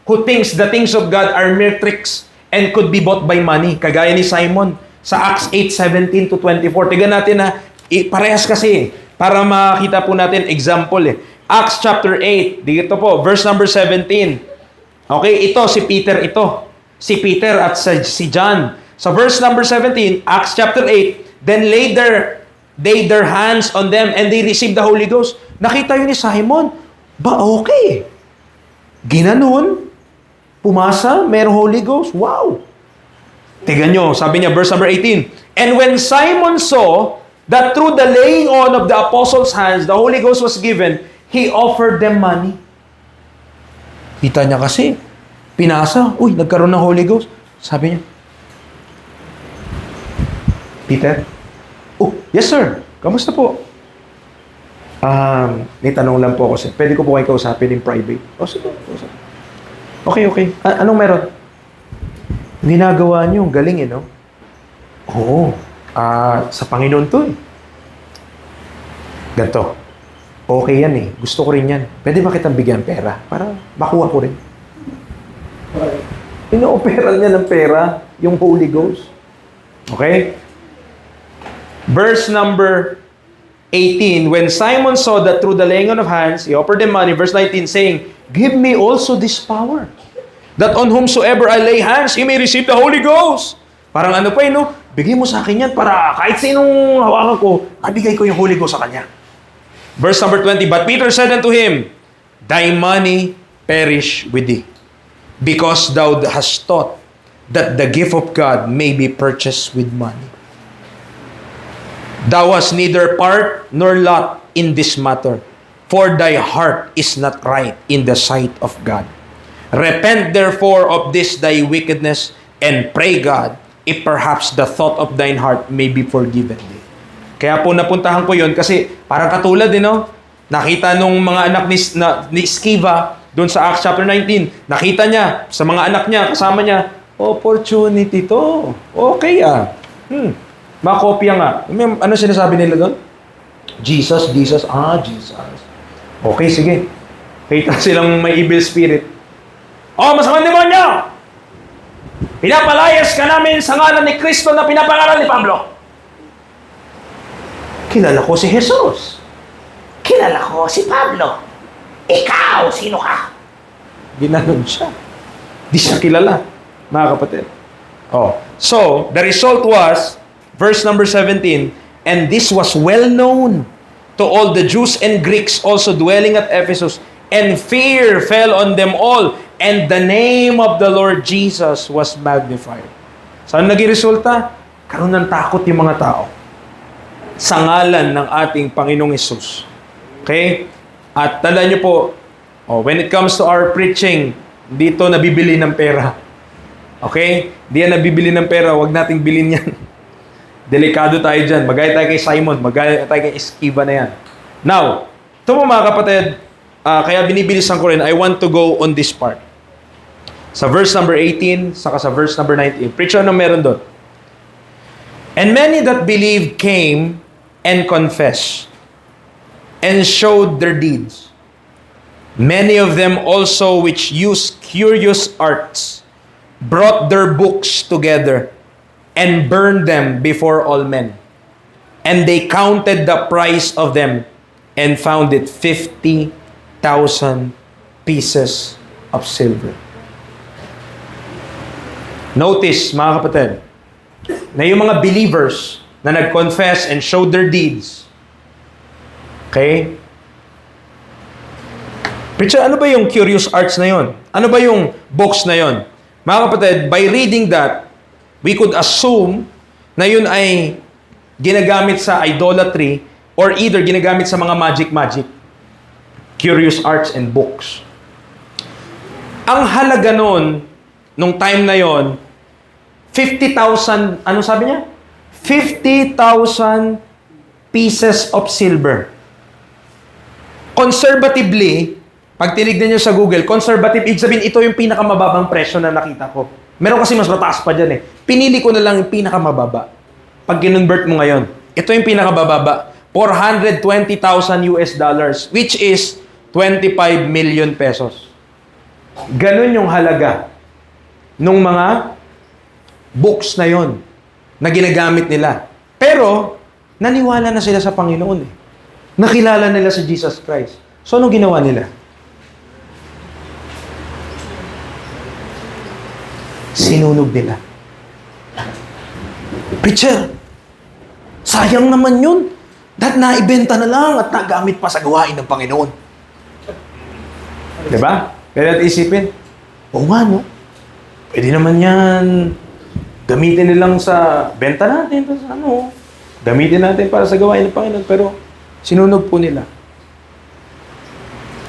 who thinks the things of God are mere tricks and could be bought by money. Kagaya ni Simon sa Acts 8:17 to 24. Tignan natin na parehas kasi para makita po natin example Acts chapter 8, dito po, verse number 17. Okay, ito si Peter ito. Si Peter at si John. Sa verse number 17, Acts chapter 8, then laid their hands on them and they received the Holy Ghost. Nakita yun ni Simon, okay. Ginanon, pumasa, merong Holy Ghost. Wow! Tignan nyo, sabi niya, verse number 18. And when Simon saw that through the laying on of the apostles' hands, the Holy Ghost was given, he offered them money. Kita niya kasi, pinasa, nagkaroon ng Holy Ghost. Sabi niya, Peter, yes sir, kamusta po? May tanong lang po ako sir. Pwede ko po kayo kausapin in private? Sige. Okay. Anong meron? Ginagawa niyo, galing no? Oo. Sa Panginoon to Ganto. Okay yan Gusto ko rin yan. Pwede ba kitang bigyan pera? Para makuha ko rin. Ino-opera niya ng pera, yung Holy Ghost. Okay? Verse number 18. When Simon saw that through the laying on of hands, he offered them money. Verse 19 saying, give me also this power, that on whomsoever I lay hands, he may receive the Holy Ghost. Parang ano pa bigay mo sa akin yan para kahit sinong hawakan ko, mabigay ko yung Holy Ghost sa kanya. Verse number 20, but Peter said unto him, thy money perish with thee, because thou hast taught that the gift of God may be purchased with money. Thou hast neither part nor lot in this matter, for thy heart is not right in the sight of God. Repent therefore of this thy wickedness, and pray God, if perhaps the thought of thine heart may be forgiven thee. Kaya po napuntahan ko yon kasi parang katulad nakita nung mga anak ni Sceva doon sa Acts chapter 19. Nakita niya sa mga anak niya, kasama niya, opportunity to. Okay makopya nga. Ano sinasabi nila doon? Jesus. Jesus. Okay, sige. Kita silang may evil spirit. Masamang demonyo! Pinapalayas ka namin sa ngalan ni Kristo na pinapangaral ni Pablo. Kilala ko si Jesus. Kilala ko si Pablo. Ikaw, sino ka? Ginanon siya. Di siya kilala, mga kapatid. So, the result was, verse number 17, and this was well known to all the Jews and Greeks also dwelling at Ephesus, and fear fell on them all, and the name of the Lord Jesus was magnified. Saan naging resulta? Karoon ng takot yung mga tao sa ngalan ng ating Panginoong Hesus. Okay? At tandaan nyo po, when it comes to our preaching, dito nabibili ng pera. Okay? Di yan nabibili ng pera, wag nating bilhin yan. Delikado tayo dyan. Magaya tayo kay Simon, magaya tayo kay Sceva na yan. Now, ito mo mga kapatid, kaya binibilisan ko rin, I want to go on this part. Sa verse number 18, saka sa verse number 19. Preacher, ano meron doon? And many that believed came and confessed and showed their deeds. Many of them also which used curious arts brought their books together and burned them before all men. And they counted the price of them and found it 50,000 pieces of silver. Notice, mga kapatid, na yung mga believers na nag-confess and showed their deeds. Okay? Preacher, ano ba yung curious arts na yon? Ano ba yung books na yon? Mga kapatid, by reading that, we could assume na yun ay ginagamit sa idolatry or either ginagamit sa mga magic. Curious arts and books. Ang halaga nun, nung time na yon, 50,000, ano sabi niya? 50,000 pieces of silver. Conservatively, pag tinignan nyo sa Google, conservative, ibig sabihin, ito yung pinakamababang presyo na nakita ko. Meron kasi mas mataas pa dyan eh. Pinili ko na lang yung pinakamababa. Pag kinonvert mo ngayon, ito yung pinakamababa. 420,000 US dollars, which is 25 million pesos. Ganun yung halaga nung mga books na yon na ginagamit nila. Pero, naniwala na sila sa Panginoon eh. Nakilala nila si Jesus Christ. So, anong ginawa nila? Sinunog nila. Preacher, sayang naman yun. Dahil naibenta na lang at nagamit pa sa gawain ng Panginoon. Diba? Pero at isipin, oo nga no, pwede naman yan gamitin nilang sa benta natin, sa ano, gamitin natin para sa gawain ng Panginoon, pero sinunog po nila.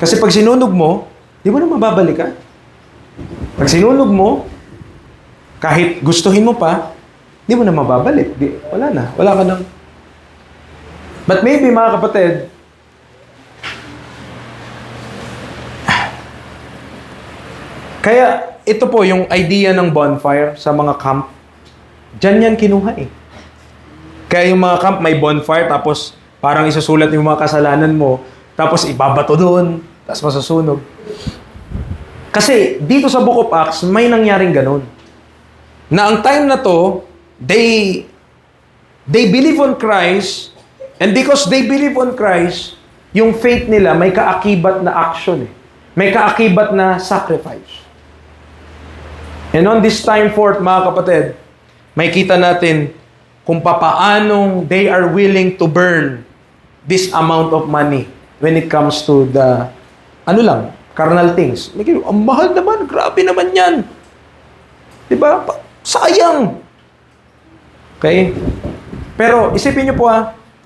Kasi pag sinunog mo, di mo na mababalikan. Pag sinunog mo, kahit gustuhin mo pa, di mo na mababalik. Wala na. Wala ka nang... But maybe, mga kapatid, kaya ito po yung idea ng bonfire sa mga camp. Diyan yan kinuha eh. Kaya yung mga camp may bonfire, tapos parang isusulat yung mga kasalanan mo, tapos ibabato doon, tapos masasunog. Kasi dito sa Book of Acts, may nangyaring ganun. Na ang time na to, they believe on Christ, and because they believe on Christ, yung faith nila may kaakibat na action eh. May kaakibat na sacrifice. And on this time forth, mga kapatid, may kita natin kung papaanong they are willing to burn this amount of money when it comes to the, carnal things. Ang mahal naman, grabe naman yan. Diba? Sayang. Okay? Pero isipin nyo po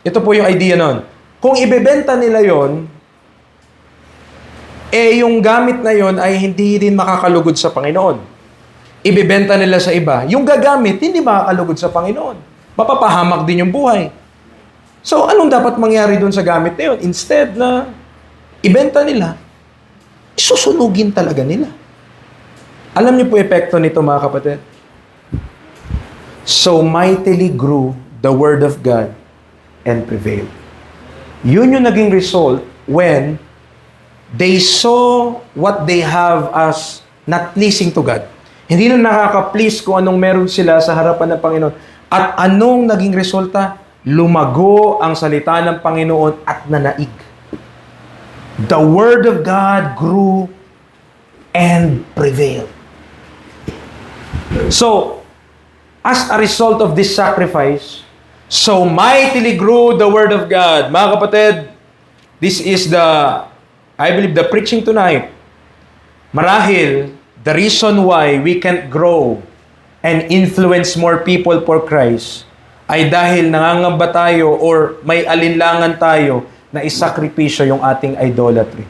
ito po yung idea nun. Kung ibebenta nila yon, yung gamit na yon ay hindi rin makakalugod sa Panginoon. Ibebenta nila sa iba. Yung gagamit, hindi makakalugod sa Panginoon. Mapapahamak din yung buhay. So, anong dapat mangyari dun sa gamit na yun? Instead na ibenta nila, isusunugin talaga nila. Alam niyo po epekto nito, mga kapatid? So mightily grew the word of God and prevailed. Yun yung naging result when they saw what they have as not pleasing to God. Hindi na nakaka-please kung anong meron sila sa harapan ng Panginoon. At anong naging resulta? Lumago ang salita ng Panginoon at nanaig. The word of God grew and prevailed. So, as a result of this sacrifice, so mightily grew the word of God. Mga kapatid, this is I believe, the preaching tonight. Marahil, the reason why we can't grow and influence more people for Christ ay dahil nangangamba tayo or may alinlangan tayo na isakripisyo yung ating idolatry.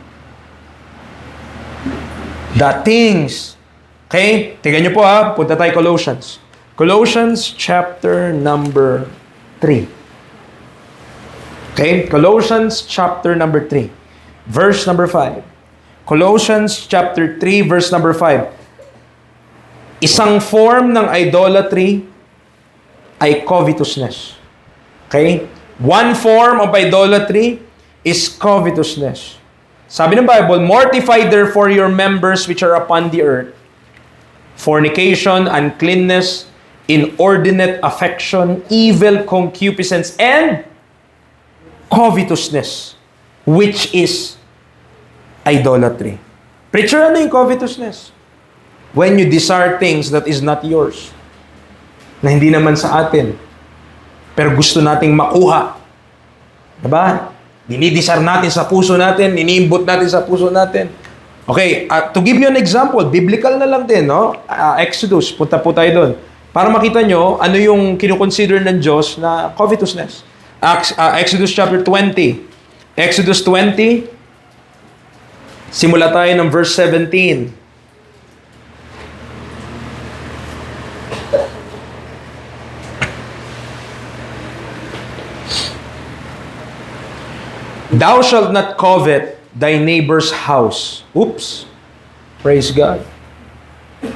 The things. Okay? Tingnan nyo po punta tayo Colossians. Colossians chapter number 3. Okay? Colossians chapter number 3. Verse number 5. Colossians chapter 3 verse number 5. Isang form ng idolatry ay covetousness. Okay? One form of idolatry is covetousness. Sabi ng Bible, mortify therefore your members which are upon the earth, fornication, uncleanness, inordinate affection, evil concupiscence, and covetousness, which is idolatry. Preacher, ano yung covetousness? When you desire things that is not yours, na hindi naman sa atin, pero gusto nating makuha. Diba? Dinidesire natin sa puso natin, iniimbot natin sa puso natin. Okay, to give you an example, biblical na lang din, no? Exodus, punta po tayo doon. Para makita nyo, ano yung kinukonsider ng Diyos na covetousness. Exodus chapter 20. Exodus 20, simula tayo ng verse 17. Thou shalt not covet thy neighbor's house. Oops. Praise God.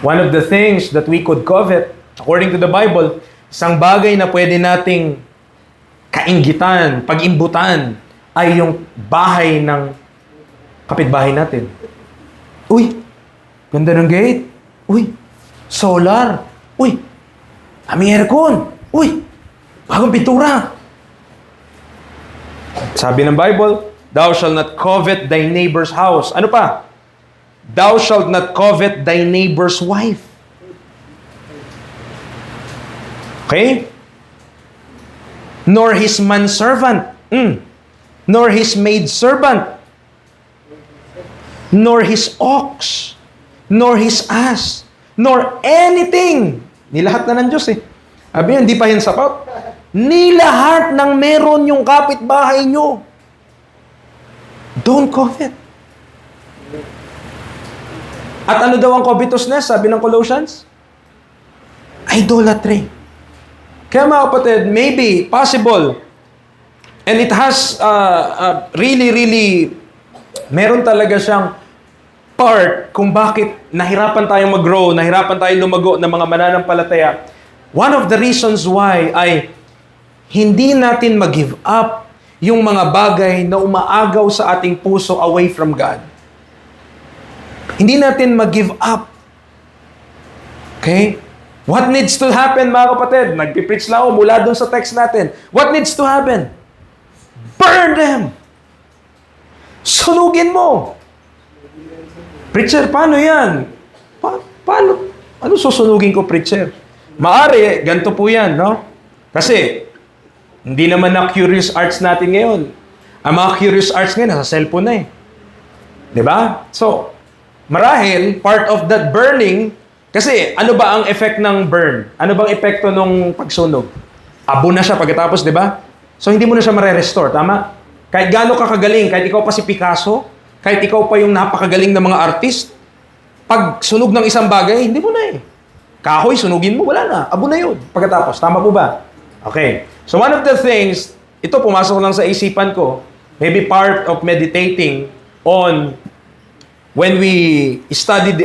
One of the things that we could covet, according to the Bible, isang bagay na pwede nating kainggitan, pag-imbutan, ay yung bahay ng kapitbahay natin. Uy, ganda ng gate. Uy, solar. Uy, aming aircon. Uy, bagong pintura. Sabi ng Bible, thou shalt not covet thy neighbor's house. Ano pa? Thou shalt not covet thy neighbor's wife. Okay? Nor his manservant. Nor his maidservant. Nor his ox. Nor his ass. Nor anything. Ni lahat na ng Diyos eh. Sabi niya, hindi pa yan sapat. Ni lahat ng meron yung kapitbahay nyo. Don't covet. At ano daw ang covetousness? Sabi ng Colossians? Idolatry. Kaya mga kapatid, maybe, possible, and it has really, meron talaga siyang part kung bakit nahirapan tayong mag-grow, nahirapan tayong lumago ng mga mananampalataya. One of the reasons why ay hindi natin mag-give up yung mga bagay na umaagaw sa ating puso away from God. Hindi natin mag-give up. Okay? What needs to happen, mga kapatid? Nagpipreach lang ako mula dun sa text natin. What needs to happen? Burn them! Sunugin mo! Preacher, paano yan? Paano? Ano susunugin ko, preacher? Maari, ganito po yan, no? Kasi, hindi naman na curious arts natin ngayon. Ang mga curious arts ngayon, nasa cellphone na eh. Diba? So, marahil, part of that burning, kasi ano ba ang effect ng burn? Ano bang epekto nung pagsunog? Abo na siya pagkatapos, di ba? So, hindi mo na siya mare-restore, tama? Kahit gaano ka kagaling, kahit ikaw pa si Picasso, kahit ikaw pa yung napakagaling na mga artist, pag sunog ng isang bagay, hindi mo na eh. Kahoy, sunugin mo, wala na. Abo na yun. Pagkatapos, tama po ba? Okay. So, one of the things, ito pumasok lang sa isipan ko, maybe part of meditating on when we studied,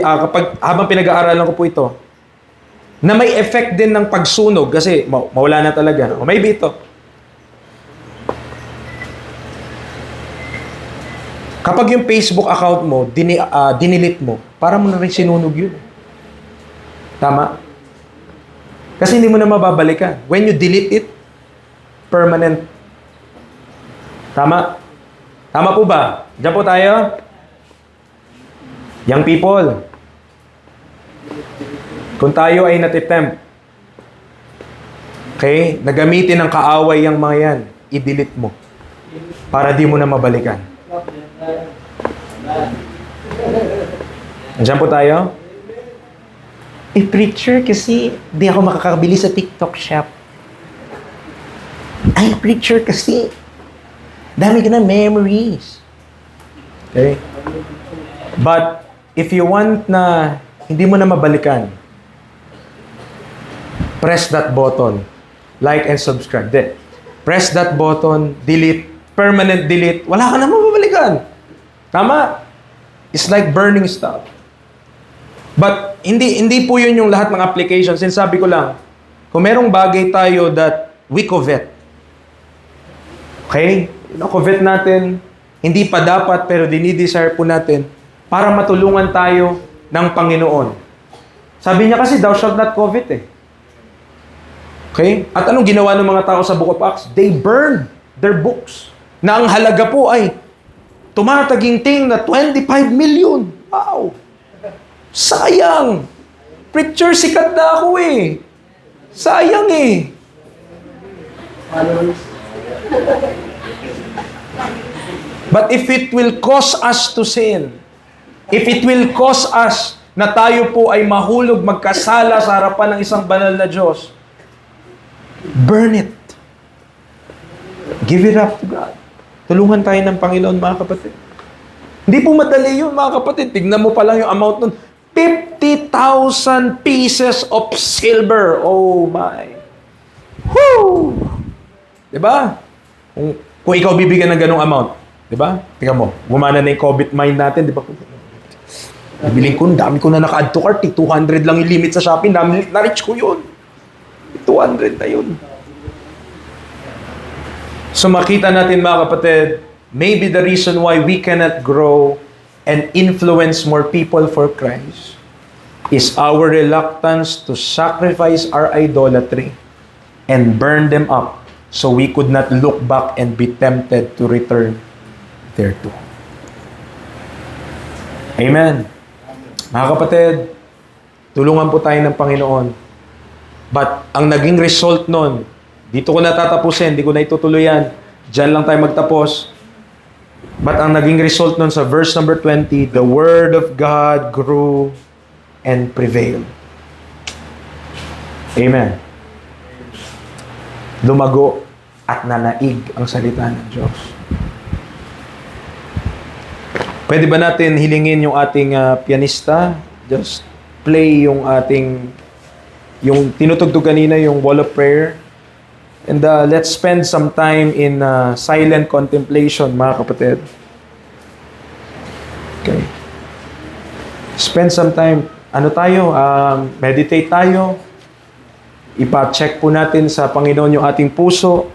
habang pinag-aaralan ko po ito, na may effect din ng pagsunog kasi mawala na talaga. O maybe ito. Kapag yung Facebook account mo, dinilit mo, para mo na rin sinunog yun. Tama? Kasi hindi mo na mababalikan. When you delete it, permanent. Tama? Tama po ba? Diyan po tayo. Young people, kung tayo ay natitempt, okay, nagamitin ng kaaway yung mga yan, i-delete mo para di mo na mabalikan. Diyan po tayo. Preacher, kasi di ako makakabili sa TikTok shop. Ay, preacher, kasi dami ka na memories. Okay? But, if you want na hindi mo na mabalikan, press that button. Like and subscribe. Then, press that button, delete, permanent delete. Wala ka na mababalikan. Tama? It's like burning stuff. But, hindi po yun yung lahat ng applications. Sinasabi ko lang, kung merong bagay tayo that we covet, okay? Covet natin, hindi pa dapat pero dinidesire po natin para matulungan tayo ng Panginoon. Sabi niya kasi, thou shalt not covet eh. Okay? At anong ginawa ng mga tao sa Book of Acts? They burned their books. Na ang halaga po ay tumataginting na 25 million. Wow! Sayang! Preacher, sikat na ako eh. Sayang eh. But if it will cause us to sin, if it will cause us na tayo po ay mahulog, magkasala sa harapan ng isang banal na Diyos, burn it. Give it up to God. Tulungan tayo ng Panginoon, mga kapatid. Hindi po madali yun, mga kapatid. Tignan mo pa lang yung amount nun. 50,000 pieces of silver. Oh my. Woo! Diba? Kung ikaw bibigyan ng ganong amount, Di ba? Tingnan mo, gumana na yung COVID mind natin, di ba? Biling ko, dami ko na naka-add to cart, 200 lang yung limit sa Shopee, na-reach ko yun. 200 na yun. So makita natin mga kapatid, maybe the reason why we cannot grow and influence more people for Christ is our reluctance to sacrifice our idolatry and burn them up so we could not look back and be tempted to return thereto. Amen. Mga kapatid, tulungan po tayo ng Panginoon. But ang naging result nun, dito ko natatapusin, di ko na itutuloy yan. Diyan lang tayo magtapos. But ang naging result nun sa verse number 20, the word of God grew and prevailed. Amen. Lumago at nanaig ang salita ng Diyos. Pwede ba natin hilingin yung ating pianista? Just play yung tinutugtog kanina, yung wall of prayer. And let's spend some time in silent contemplation, mga kapatid. Okay. Spend some time, meditate tayo. Ipa-check po natin sa Panginoon yung ating puso.